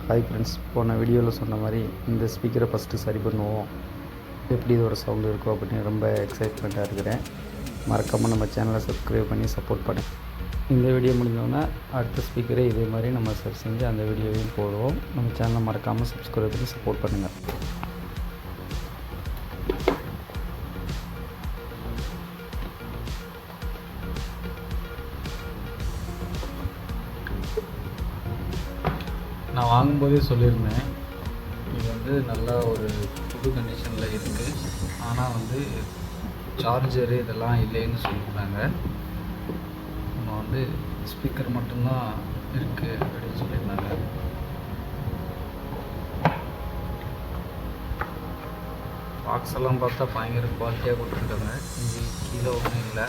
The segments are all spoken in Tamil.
ஹாய் ஃப்ரெண்ட்ஸ், போன வீடியோவில் சொன்ன மாதிரி இந்த ஸ்பீக்கரை ஃபஸ்ட்டு சரி பண்ணுவோம், எப்படி இதோட சவுண்டு இருக்கும் அப்படின்னு ரொம்ப எக்ஸைட்மெண்ட்டாக இருக்கிறேன். மறக்காமல் நம்ம சேனலை சப்ஸ்கிரைப் பண்ணி சப்போர்ட் பண்ணு. இந்த வீடியோ முடிஞ்சோன்னா அடுத்த ஸ்பீக்கரை இதே மாதிரி நம்ம சரி செஞ்சு அந்த வீடியோவையும் போடுவோம். நம்ம சேனலை மறக்காமல் சப்ஸ்கிரைப் பண்ணி சப்போர்ட் பண்ணுங்கள். நான் வாங்கும்போதே சொல்லியிருந்தேன், இது வந்து நல்லா ஒரு புது கண்டிஷனில் இருக்குது, ஆனால் வந்து சார்ஜரு இதெல்லாம் இல்லைன்னு சொல்லியிருந்தாங்க. நம்ம வந்து ஸ்பீக்கர் மட்டும்தான் இருக்குது அப்படின்னு சொல்லியிருந்தாங்க. பாக்ஸ் எல்லாம் பார்த்தா பயங்கர குவாலிட்டியாக கொடுத்துருக்காங்க. இது கீழே ஒன்றும் இல்லை,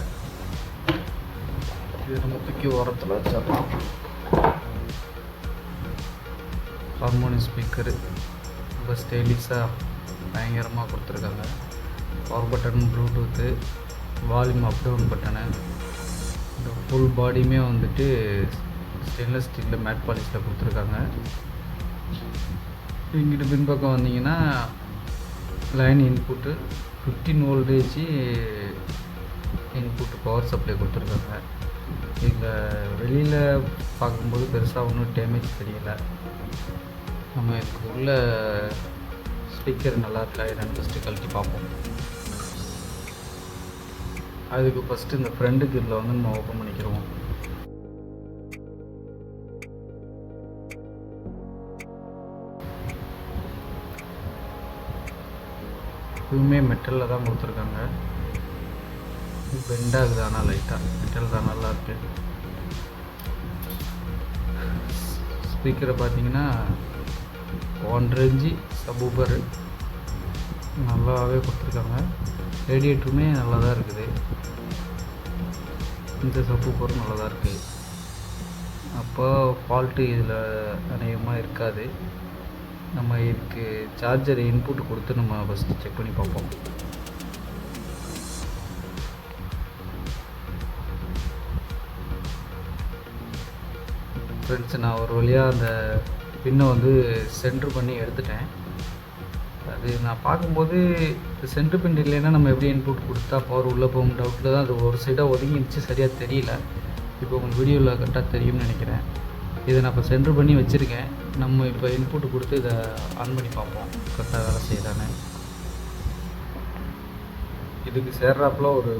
இது நம்ம தூக்கி ஓரத்தில் வச்சிடலாம். ஹார்மோனி ஸ்பீக்கரு ரொம்ப ஸ்டைலிஷாக பயங்கரமாக கொடுத்துருக்காங்க. Power button, bluetooth, volume up down button, இந்த ஃபுல் பாடியுமே வந்துட்டு ஸ்டெயின்லெஸ் ஸ்டீலில் மேட் பாலிஷில் கொடுத்துருக்காங்க. இங்கிட்ட பின்பக்கம் வந்தீங்கன்னா line input 15 voltage input power supply கொடுத்துருக்காங்க. இங்கே வெளியில் பார்க்கும்போது பெருசாக ஒன்றும் டேமேஜ் தெரியலை. நம்ம இதுக்கு உள்ள ஸ்பீக்கர் நல்லா இருக்கா என்னென்னு ஃபஸ்ட்டு கழட்டி பார்ப்போம். அதுக்கு ஃபஸ்ட்டு இந்த ஃப்ரண்ட் கிரில் வந்து நம்ம ஓப்பன் பண்ணிக்கிறோம். இதுவுமே மெட்டலில் தான் கொடுத்துருக்காங்க. பெண்ட் ஆகுது, ஆனால் லைட்டாக மெட்டல் தான் நல்லா இருக்கு. ஸ்பீக்கரை பார்த்தீங்கன்னா 1 இன்ச்சு சப்வூஃபர் நல்லாவே கொடுத்துருக்காங்க. ரேடியேட்டருமே நல்லா தான் இருக்குது. இந்த சப்வூஃபரும் நல்லா தான் இருக்குது. அப்போ ஃபால்ட்டு இதில் அநேகமாக இருக்காது. நம்ம இதுக்கு சார்ஜர் இன்புட் கொடுத்து நம்ம ஃபஸ்ட்டு செக் பண்ணி பார்ப்போம். ஃப்ரெண்ட்ஸ், நான் ஒரு வழியாக அந்த பின்னை வந்து சென்ட்ரு பண்ணி எடுத்துட்டேன். அது நான் பார்க்கும்போது சென்ட்ரு பின் இல்லைன்னா நம்ம எப்படி இன்புட் கொடுத்தா பவர் உள்ளே போகும் டவுட்டில் தான் அது ஒரு சைடாக ஒதுங்கிடுச்சு, சரியாக தெரியல. இப்போ உங்களுக்கு வீடியோவில் கரெக்டாக தெரியும்னு நினைக்கிறேன். இதை நான் இப்போ சென்ட்ரு பண்ணி வச்சுருக்கேன். நம்ம இப்போ இன்புட் கொடுத்து இதை ஆன் பண்ணி பார்ப்போம் கரெக்டாக வேலை செய்யலான்னு. இதுக்கு சேர்றாப்பில் ஒரு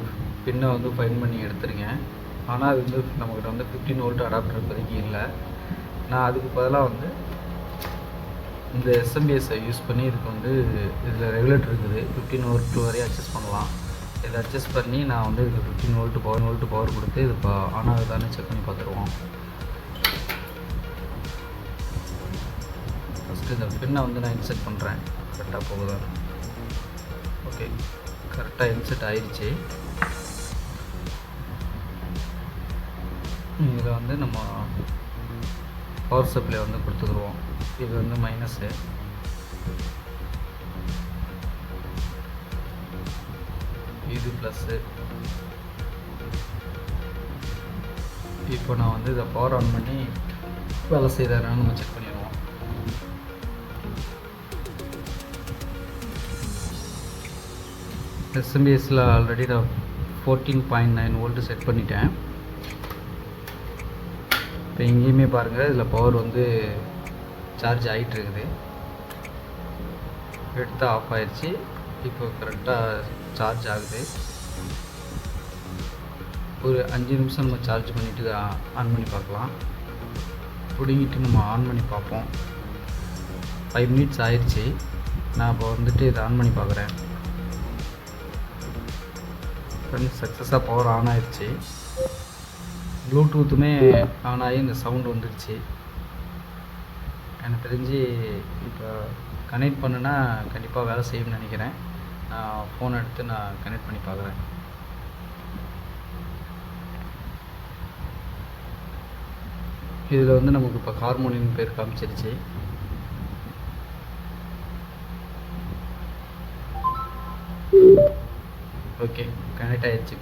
பின்னை வந்து ஃபைன் பண்ணி எடுத்துருக்கேன். ஆனால் அது வந்து நம்மக்கிட்ட வந்து 15 வோல்ட் அடாப்டர் இப்போதைக்கு இல்லை. நான் அதுக்கு பதிலாக வந்து இந்த எஸ்எம்பிஎஸ்ஸை யூஸ் பண்ணி இதுக்கு வந்து இதில் ரெகுலேட்டர் இருக்குது, 15 வோல்ட் வரையும் அட்ஜஸ்ட் பண்ணலாம். இதை அட்ஜஸ்ட் பண்ணி நான் வந்து இதுக்கு 15 வோல்ட் பவர் கொடுத்து இது இப்போ ஆன் ஆகுதானே செக் பண்ணி பார்த்துருவோம். ஃபஸ்ட்டு இந்த பின்னை வந்து நான் இன்செர்ட் பண்ணுறேன், கரெக்டாக போகுதா. ஓகே, கரெக்டாக இன்செர்ட் ஆயிடுச்சு. இதில் வந்து நம்ம பவர் சப்ளை வந்து கொடுத்துக்குருவோம். இது வந்து மைனஸு, இது ப்ளஸ்ஸு. இப்போ நான் வந்து இதை பவர் ஆன் பண்ணி வேலை செய்கிறான்னு நம்ம செக் பண்ணிடுவோம். எஸ்எம்பிஎஸில் ஆல்ரெடி நான் 14.9 வோல்ட்டு செட் பண்ணிட்டேன். இப்போ எங்கேயுமே பாருங்கள், இதில் பவர் வந்து சார்ஜ் ஆகிட்டு இருக்குது. எடுத்து ஆஃப் ஆயிடுச்சு. இப்போ கரெக்டாக சார்ஜ் ஆகுது. ஒரு 5 நிமிஷம் நம்ம சார்ஜ் பண்ணிவிட்டு ஆன் பண்ணி பார்க்கலாம். பிடிங்கிட்டு நம்ம ஆன் பண்ணி பார்ப்போம். 5 மினிட்ஸ் ஆயிடுச்சு. நான் இப்போ வந்துட்டு இதை ஆன் பண்ணி பார்க்குறேன். ஃப்ரெண்ட்ஸ், சக்ஸஸாக பவர் ஆன் ஆயிடுச்சு. ப்ளூடூத்துமே ஆன் ஆகி இந்த சவுண்டு வந்துடுச்சு. எனக்கு தெரிஞ்சு இப்போ கனெக்ட் பண்ணுனா கண்டிப்பாக வேலை செய்யும்னு நினைக்கிறேன். நான் ஃபோன் எடுத்து நான் கனெக்ட் பண்ணி பார்க்குறேன். இதில் வந்து நமக்கு இப்போ ஹார்மோனியம் பேர் காமிச்சிருச்சு. ஓகே, கனெக்ட் ஆயிடுச்சு.